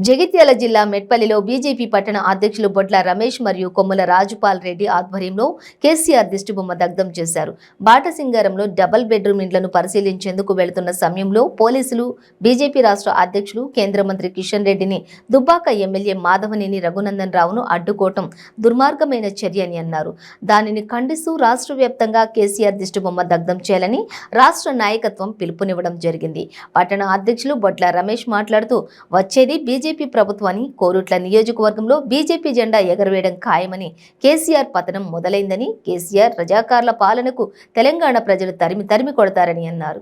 జగిత్యాల జిల్లా మెట్పల్లిలో బీజేపీ పట్టణ అధ్యక్షులు బొడ్ల రమేష్ మరియు కొమ్మల రాజుపాల్ రెడ్డి ఆధ్వర్యంలో కేసీఆర్ దిష్టిబొమ్మ దగ్ధం చేశారు. బాటసింగారంలో డబుల్ బెడ్రూమ్ ఇండ్లను పరిశీలించేందుకు వెళుతున్న సమయంలో పోలీసులు బీజేపీ రాష్ట్ర అధ్యక్షులు కేంద్ర మంత్రి కిషన్ రెడ్డిని దుబ్బాక ఎమ్మెల్యే మాధవనేని రఘునందన్ రావును అడ్డుకోవటం దుర్మార్గమైన చర్య అని అన్నారు. దానిని ఖండిస్తూ రాష్ట్ర వ్యాప్తంగా కేసీఆర్ దిష్టిబొమ్మ దగ్ధం చేయాలని రాష్ట్ర నాయకత్వం పిలుపునివ్వడం జరిగింది. పట్టణ అధ్యక్షులు బొడ్ల రమేష్ మాట్లాడుతూ వచ్చేది బీజేపీ ప్రభుత్వాన్ని, కోరుట్ల నియోజకవర్గంలో బీజేపీ జెండా ఎగరవేయడం ఖాయమని, కేసీఆర్ పతనం మొదలైందని, కేసీఆర్ రజాకార్ల పాలనకు తెలంగాణ ప్రజలు తరిమి కొడతారని అన్నారు.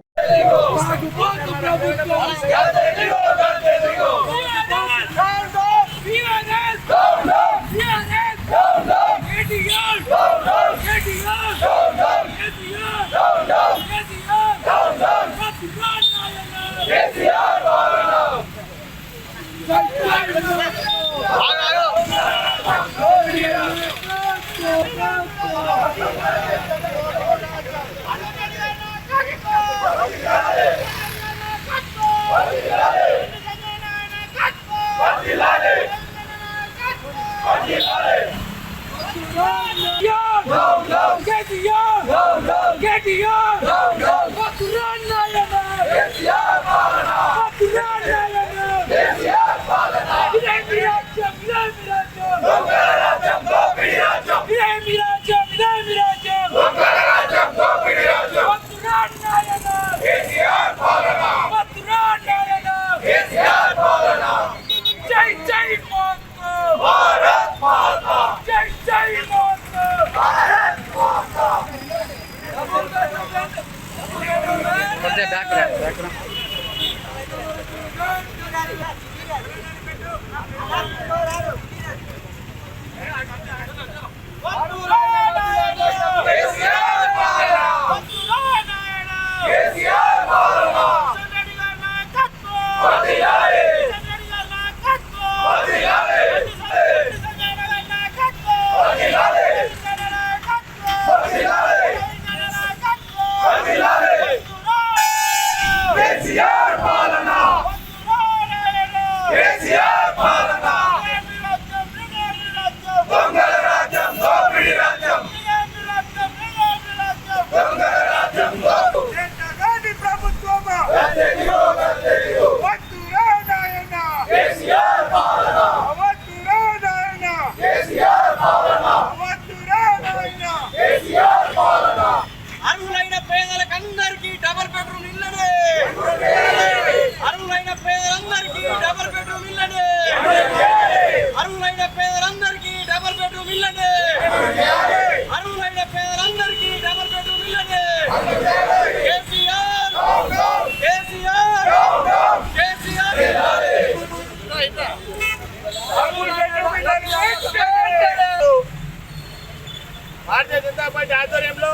భారతీయ జనతా పార్టీ ఆధ్వర్యంలో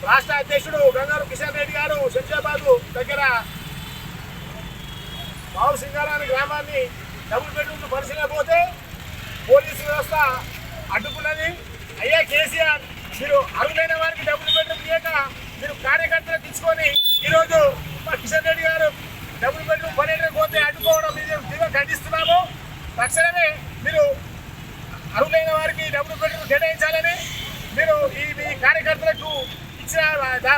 రాష్ట్ర అధ్యక్షుడు గంగారు కిషన్ రెడ్డి గారు శంషాబాద్ దగ్గర బావు సింగారాని గ్రామాన్ని డబుల్ బెడ్రూమ్ పరిశీలన పోతే పోలీసు వ్యవస్థ అడ్డుకున్నది. అయ్యా కేసీఆర్, మీరు అర్హులైన వారికి డబుల్ బెడ్రూమ్ ఇయ్యక మీరు కార్యకర్తలు తీసుకొని ఈరోజు మా కిషన్ రెడ్డి గారు డబుల్ బెడ్రూమ్ పర్యటన పోతే అడ్డుకోవడం తీవ్రంగా ఖండిస్తున్నాము. తక్షణమే మీరు అర్హులైన వారికి డబుల్ బెడ్రూమ్ కేటాయించాలని మీరు ఈ కార్యకర్తలకు ఇచ్చిన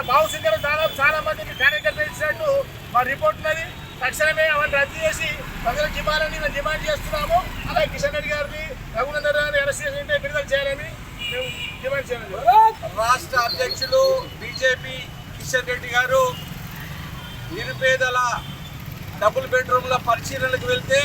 బావు సింగర్ దాదాపు చాలా మంది కార్యకర్తలు ఇచ్చినట్టు మా రిపోర్ట్ ఉన్నది. తక్షణమే అవన్నీ రద్దు చేసి ప్రజలకు ఇవ్వాలని మేము డిమాండ్ చేస్తున్నాము. అలాగే కిషన్ రెడ్డి గారిని, రఘునందన్ గారిని అరెస్ట్ చేసి విడుదల చేయాలని మేము డిమాండ్ చేయాలి. రాష్ట్ర అధ్యక్షులు బీజేపీ కిషన్ రెడ్డి గారు నిరుపేదల డబుల్ బెడ్రూమ్ల పరిశీలనకు వెళ్తే